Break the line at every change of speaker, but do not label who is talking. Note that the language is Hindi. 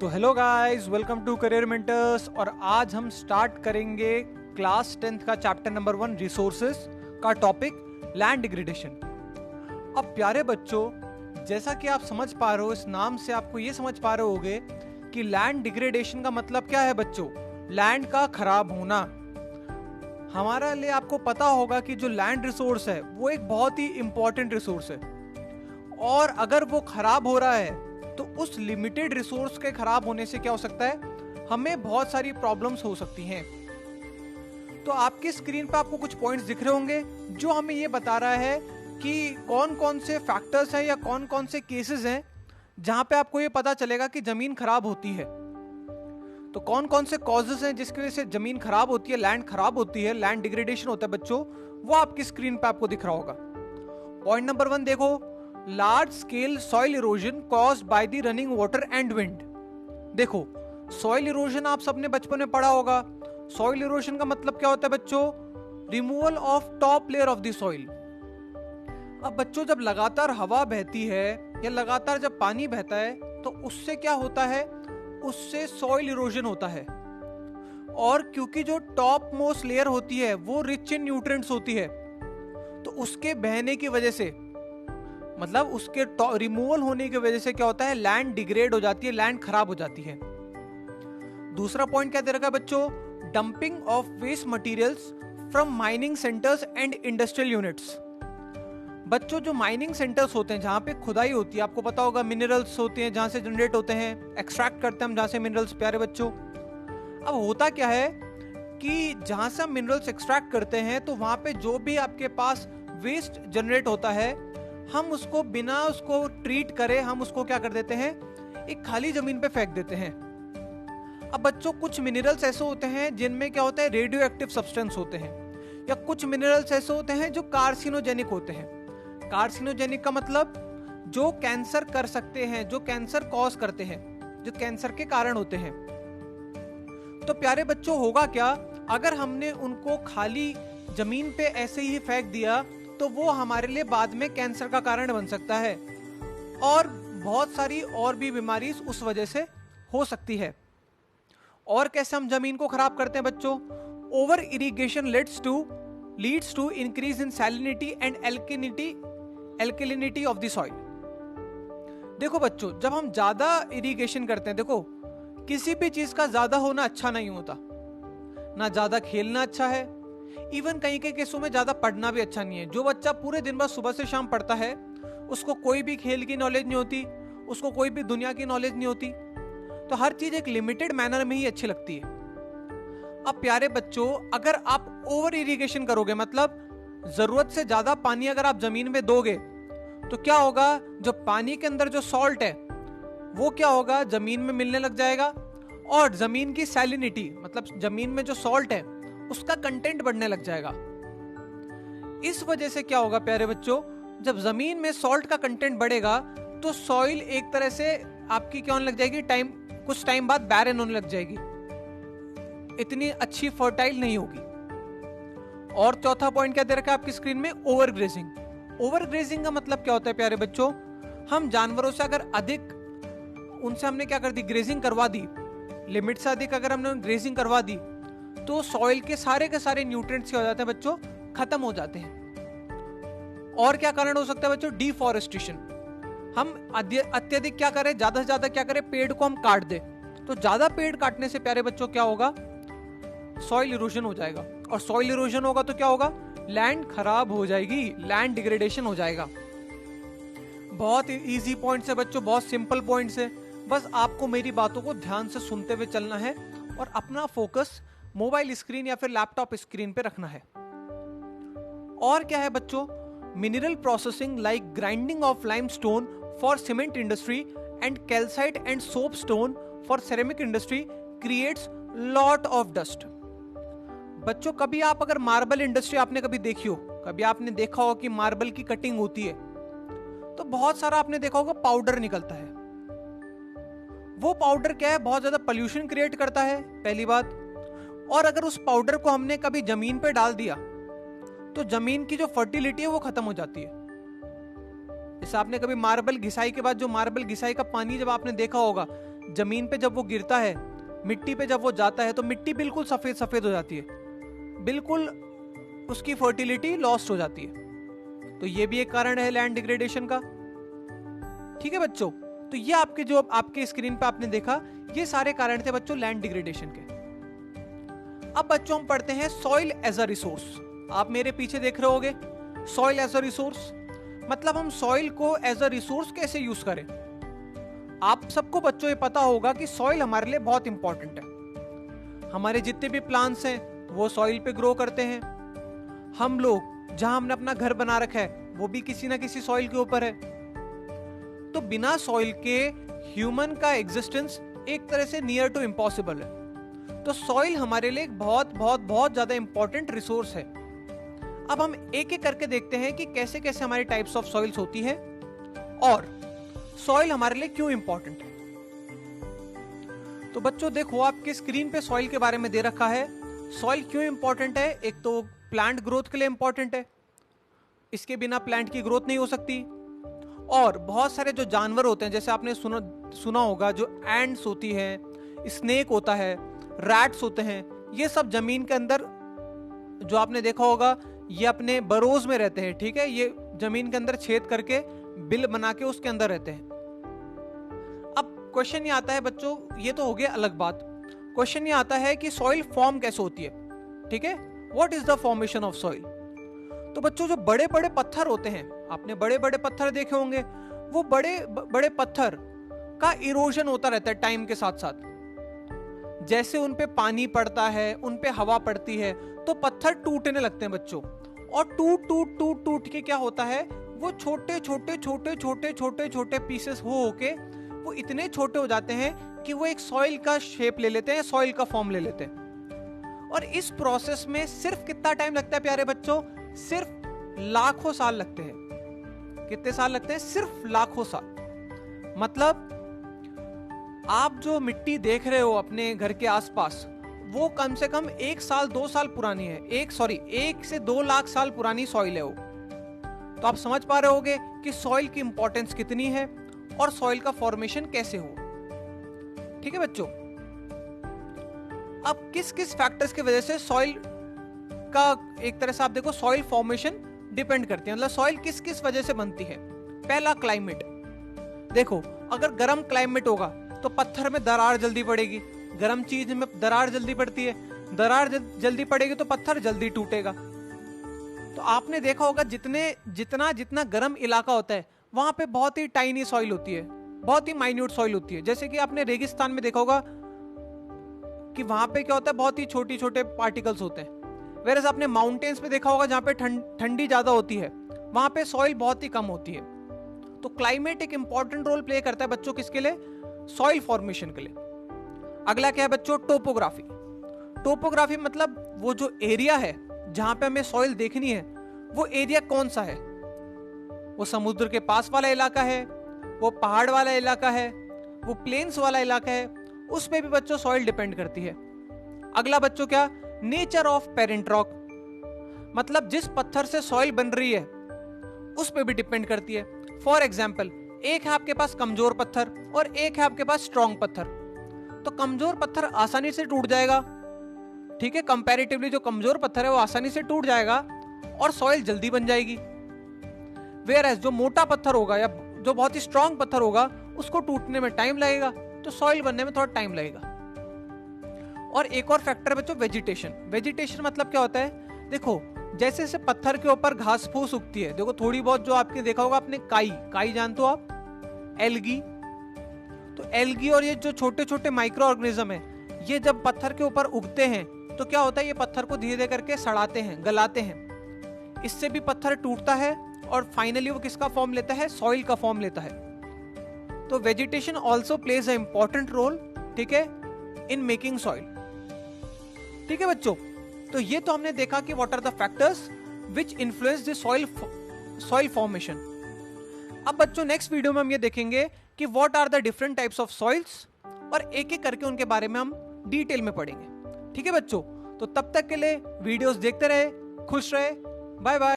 तो hello guys, welcome to career mentors. और आज हम स्टार्ट करेंगे क्लास 10th का चैप्टर नंबर 1 रिसोर्सेज का टॉपिक लैंड डिग्रेडेशन। अब प्यारे बच्चों, जैसा कि आप समझ पा रहे हो, इस नाम से आपको ये समझ पा रहे होगे कि लैंड डिग्रेडेशन का मतलब क्या है बच्चों। लैंड का खराब होना। हमारा लिए आपको पता होगा कि जो लैंड रिसोर्स है वो एक बहुत ही इंपॉर्टेंट रिसोर्स है, और अगर वो खराब हो रहा है तो उस लिमिटेड रिसोर्स के खराब होने से क्या हो सकता है, हमें बहुत सारी प्रॉब्लम्स हो सकती हैं। तो आपकी स्क्रीन पर आपको कुछ पॉइंट्स दिख रहे होंगे जो हमें ये बता रहा है कि कौन कौन से फैक्टर्स हैं या कौन कौन से केसेस हैं जहां पे आपको ये पता चलेगा कि जमीन खराब होती है। तो कौन कौन से कॉजेस हैं जिसकी वजह से जमीन खराब होती है, लैंड खराब होती है, लैंड डिग्रेडेशन होता है बच्चों, वो आपकी स्क्रीन पे आपको दिख रहा होगा। पॉइंट नंबर 1 देखो, large scale soil erosion caused by the running water and wind. देखो, सॉइल इरोजन आप सबने बचपन में पढ़ा होगा। सॉइल इरोजन का मतलब क्या होता है बच्चों, removal of top layer of the soil. अब बच्चों, जब लगातार हवा बहती है या लगातार जब पानी बहता है तो उससे क्या होता है, उससे सॉइल इरोजन होता है। और क्योंकि जो टॉप मोस्ट लेयर होती है वो रिच इन न्यूट्रिएंट्स होती है, तो उसके बहने की वजह से, मतलब उसके रिमूवल होने की वजह से क्या होता है, लैंड डिग्रेड हो जाती है, लैंड खराब हो जाती है। दूसरा पॉइंट क्या दे रखा है बच्चों, dumping of waste materials from mining centres and industrial units. बच्चों, जो माइनिंग सेंटर्स होते हैं जहां पे खुदाई होती है, आपको पता होगा मिनरल्स होते हैं जहां से जनरेट होते हैं, एक्सट्रैक्ट करते हैं हम जहां से मिनरल्स। प्यारे बच्चों, अब होता क्या है कि जहां से हम मिनरल्स एक्सट्रैक्ट करते हैं तो वहां पे जो भी आपके पास वेस्ट जनरेट होता है, हम उसको बिना उसको ट्रीट करे हम उसको क्या कर देते हैं, एक खाली जमीन पे फेंक देते हैं। अब बच्चों, कुछ मिनरल्स ऐसे होते हैं जिनमें क्या होता है, रेडियो एक्टिव सब्सटेंस होते हैं, या कुछ मिनरल्स ऐसे होते हैं जो कार्सिनोजेनिक होते हैं। कार्सिनोजेनिक का मतलब जो कैंसर कर सकते हैं, जो कैंसर कॉज करते हैं, जो कैंसर के कारण होते हैं। तो प्यारे बच्चों, होगा क्या अगर हमने उनको खाली जमीन पे ऐसे ही फेंक दिया, तो वो हमारे लिए बाद में कैंसर का कारण बन सकता है, और बहुत सारी और भी बीमारी उस वजह से हो सकती है। और कैसे हम जमीन को खराब करते हैं बच्चों, over irrigation leads to increase in salinity and alkalinity of the soil. देखो बच्चों, जब हम ज्यादा इरिगेशन करते हैं, देखो किसी भी चीज का ज्यादा होना अच्छा नहीं होता, ना ज्यादा खेलना अच्छा है, इवन कहीं के केसों में ज्यादा पढ़ना भी अच्छा नहीं है। जो बच्चा पूरे दिन भर सुबह से शाम पढ़ता है, उसको कोई भी खेल की नॉलेज नहीं होती, उसको कोई भी दुनिया की नॉलेज नहीं होती। तो हर चीज एक लिमिटेड मैनर में ही अच्छी लगती है। अब प्यारे बच्चों, अगर आप ओवर इरिगेशन करोगे, मतलब जरूरत से ज्यादा पानी अगर आप जमीन में दोगे, तो क्या होगा, जो पानी के अंदर जो सॉल्ट है वो क्या होगा, जमीन में मिलने लग जाएगा, और जमीन की सैलिनिटी, मतलब जमीन में जो सॉल्ट है उसका कंटेंट बढ़ने लग जाएगा। इस वजह से क्या होगा प्यारे बच्चों, जब जमीन में सॉल्ट का कंटेंट बढ़ेगा तो सॉइल एक तरह से आपकी क्या होने लग जाएगी, कुछ टाइम बाद बैरन होने लग जाएगी, इतनी अच्छी फर्टाइल नहीं होगी। और चौथा पॉइंट क्या दे रखा है आपकी स्क्रीन में, ओवर ग्रेजिंग। ओवर ग्रेजिंग का मतलब क्या होता है प्यारे बच्चों, हम जानवरों से अगर अधिक, उनसे हमने क्या कर दी, ग्रेजिंग करवा दी, लिमिट से अधिक अगर हमने ग्रेजिंग करवा दी, तो सॉइल के सारे न्यूट्रिएंट्स क्या हो जाते हैं बच्चों, खत्म हो जाते हैं। और क्या कारण हो सकता है बच्चों, डिफॉरेस्टेशन। हम अत्यधिक क्या करें, ज्यादा से ज्यादा क्या करें, पेड़ को हम काट दें, तो ज्यादा पेड़ काटने से प्यारे बच्चों क्या होगा, सॉइल इरोजन हो जाएगा, और सॉइल इरोजन होगा तो क्या होगा, लैंड खराब हो जाएगी, लैंड डिग्रेडेशन हो जाएगा। बहुत इजी पॉइंट्स है बच्चों, बहुत सिंपल पॉइंट्स है, बस आपको मेरी बातों को ध्यान से सुनते हुए चलना है और अपना फोकस मोबाइल स्क्रीन या फिर लैपटॉप स्क्रीन पे रखना है। और क्या है बच्चों, mineral processing like grinding of limestone for cement industry and calcite and soapstone for ceramic industry creates lot of dust. बच्चों, कभी आप अगर मार्बल इंडस्ट्री आपने कभी देखी हो, कभी आपने देखा हो कि मार्बल की कटिंग होती है, तो बहुत सारा आपने देखा होगा पाउडर निकलता है। वो पाउडर क्या है, बहुत ज्यादा पोल्यूशन क्रिएट करता है, पहली बात। और अगर उस पाउडर को हमने कभी जमीन पे डाल दिया तो जमीन की जो फर्टिलिटी है वो खत्म हो जाती है। जैसे आपने कभी मार्बल घिसाई के बाद जो मार्बल घिसाई का पानी जब आपने देखा होगा, जमीन पे जब वो गिरता है, मिट्टी पे जब वो जाता है, तो मिट्टी बिल्कुल सफेद सफेद हो जाती है, बिल्कुल उसकी फर्टिलिटी लॉस्ट हो जाती है। तो ये भी एक कारण है लैंड डिग्रेडेशन का। ठीक है बच्चों, तो ये आपके जो आपके स्क्रीन पे आपने देखा, ये सारे कारण थे बच्चों लैंड डिग्रेडेशन के। अब बच्चों हम पढ़ते हैं सॉइल एज अ रिसोर्स। आप मेरे पीछे देख रहे होगे, सॉइल एज अ रिसोर्स मतलब हम सॉइल को एज अ रिसोर्स कैसे यूज करें। आप सबको बच्चों ये पता होगा कि सॉइल हमारे लिए बहुत इंपॉर्टेंट है। हमारे जितने भी प्लांट्स हैं वो सॉइल पे ग्रो करते हैं। हम लोग जहां हमने अपना घर बना रखा है वो भी किसी ना किसी सॉइल के ऊपर है। तो बिना सॉइल के ह्यूमन का एग्जिस्टेंस एक तरह से नियर टू इम्पॉसिबल है। तो सॉइल हमारे लिए एक बहुत बहुत बहुत ज्यादा इंपॉर्टेंट रिसोर्स है। अब हम एक एक करके देखते हैं कि कैसे कैसे हमारी टाइप्स ऑफ सॉइल्स होती है और सॉइल हमारे लिए क्यों इंपॉर्टेंट है। तो बच्चों देखो, आपके स्क्रीन पे सॉइल के बारे में दे रखा है। सॉइल क्यों इंपॉर्टेंट है? एक तो प्लांट ग्रोथ के लिए इंपॉर्टेंट है, इसके बिना प्लांट की ग्रोथ नहीं हो सकती। और बहुत सारे जो जानवर होते हैं, जैसे आपने सुना होगा, जो एंड्स होती है, स्नेक होता है, रैट्स होते हैं, ये सब जमीन के अंदर, जो आपने देखा होगा, ये अपने बरोज में रहते हैं। ठीक है, ये जमीन के अंदर छेद करके बिल बना के उसके अंदर रहते हैं। अब क्वेश्चन ये आता है बच्चों, ये तो हो गया अलग बात। क्वेश्चन ये आता है कि सॉइल फॉर्म कैसे होती है। ठीक है, what is the formation of soil. तो बच्चों जो बड़े बड़े पत्थर होते हैं, आपने बड़े बड़े पत्थर देखे होंगे, वो बड़े बड़े पत्थर का इरोजन होता रहता है टाइम के साथ साथ। जैसे उन पे पानी पड़ता है, उन पे हवा पड़ती है, तो पत्थर टूटने लगते हैं बच्चों। और टूट टूट टूट टूट के क्या होता है, वो छोटे छोटे छोटे छोटे छोटे छोटे पीसेस हो के वो इतने छोटे हो जाते हैं कि वो एक सॉइल का शेप ले लेते हैं, सॉइल का फॉर्म ले लेते हैं। और इस प्रोसेस में सिर्फ कितना टाइम लगता है प्यारे बच्चों? सिर्फ लाखों साल लगते हैं। कितने साल लगते हैं? सिर्फ लाखों साल। मतलब आप जो मिट्टी देख रहे हो अपने घर के आसपास, वो कम से कम 1 साल 2 साल पुरानी है। 1 से 2 लाख साल पुरानी सॉइल है वो। तो आप समझ पा रहे होगे कि सॉइल की इंपॉर्टेंस कितनी है और सॉइल का फॉर्मेशन कैसे हो। ठीक है बच्चों, अब किस किस फैक्टर्स की वजह से सॉइल का, एक तरह से आप देखो, सॉइल फॉर्मेशन डिपेंड करती है, मतलब सॉइल किस किस वजह से बनती है। पहला, क्लाइमेट। देखो, अगर गर्म क्लाइमेट होगा तो पत्थर में दरार जल्दी पड़ेगी। गर्म चीज में दरार जल्दी पड़ती है, दरार जल्दी पड़ेगी तो पत्थर जल्दी टूटेगा। तो आपने देखा होगा, जितना जितना गर्म इलाका होता है वहां पे बहुत ही टाइनी सॉइल होती है, बहुत ही माइन्यूट सॉइल होती है। जैसे कि आपने रेगिस्तान में देखा होगा कि वहां पे क्या होता है, बहुत ही छोटे छोटे पार्टिकल्स होते हैं। वेरस आपने माउंटेन्स पे देखा होगा, जहां पे ठंडी ज्यादा होती है, वहां पे सॉइल बहुत ही कम होती है। तो क्लाइमेट एक इंपॉर्टेंट रोल प्ले करता है बच्चों, किसके लिए? सॉइल फॉर्मेशन के लिए। अगला क्या है बच्चों? टोपोग्राफी। टोपोग्राफी मतलब वो जो एरिया है जहां पे हमें सॉइल देखनी है, वो एरिया कौन सा है? वो समुद्र के पास वाला इलाका है, वो पहाड़ वाला इलाका है, वो प्लेन्स वाला इलाका है, उस पे भी बच्चों सॉइल डिपेंड करती है। अगला बच्चों क्या? नेचर ऑफ पेरेंट रॉक, मतलब जिस पत्थर से सॉइल बन रही है उस पे भी डिपेंड करती है। फॉर एग्जाम्पल, एक है आपके पास कमजोर पत्थर और एक है आपके पास स्ट्रॉन्ग पत्थर। तो कमजोर पत्थर आसानी से टूट जाएगा, ठीक है, कंपैरेटिवली जो कमजोर पत्थर है वो आसानी से टूट जाएगा और सॉइल जल्दी बन जाएगी। वेयरएज जो मोटा पत्थर होगा या जो बहुत ही स्ट्रॉन्ग पत्थर होगा, उसको टूटने में टाइम लगेगा, तो सॉइल बनने में थोड़ा टाइम लगेगा। और एक और फैक्टर है बच्चों, वेजिटेशन। वेजिटेशन मतलब क्या होता है? देखो, जैसे जैसे पत्थर के ऊपर घास फूस उगती है, देखो थोड़ी बहुत, जो आपने देखा होगा आपने, काई जानते हो आप? एल्गी। तो एल्गी और ये जो छोटे छोटे माइक्रो ऑर्गेनिज्म है, ये जब पत्थर के ऊपर उगते हैं तो क्या होता है, ये पत्थर को धीरे धीरे करके सड़ाते हैं, गलाते हैं। इससे भी पत्थर टूटता है और फाइनली वो किसका फॉर्म लेता है? सॉइल का फॉर्म लेता है। तो vegetation also plays a important role, ठीक है, इन मेकिंग सॉइल। ठीक है बच्चों, तो ये तो हमने देखा कि what are the factors which influence the soil formation. अब बच्चों नेक्स्ट वीडियो में हम ये देखेंगे कि what are the different types of soils, और एक एक करके उनके बारे में हम डिटेल में पढ़ेंगे। ठीक है बच्चों, तो तब तक के लिए वीडियोस देखते रहे, खुश रहे, बाय बाय।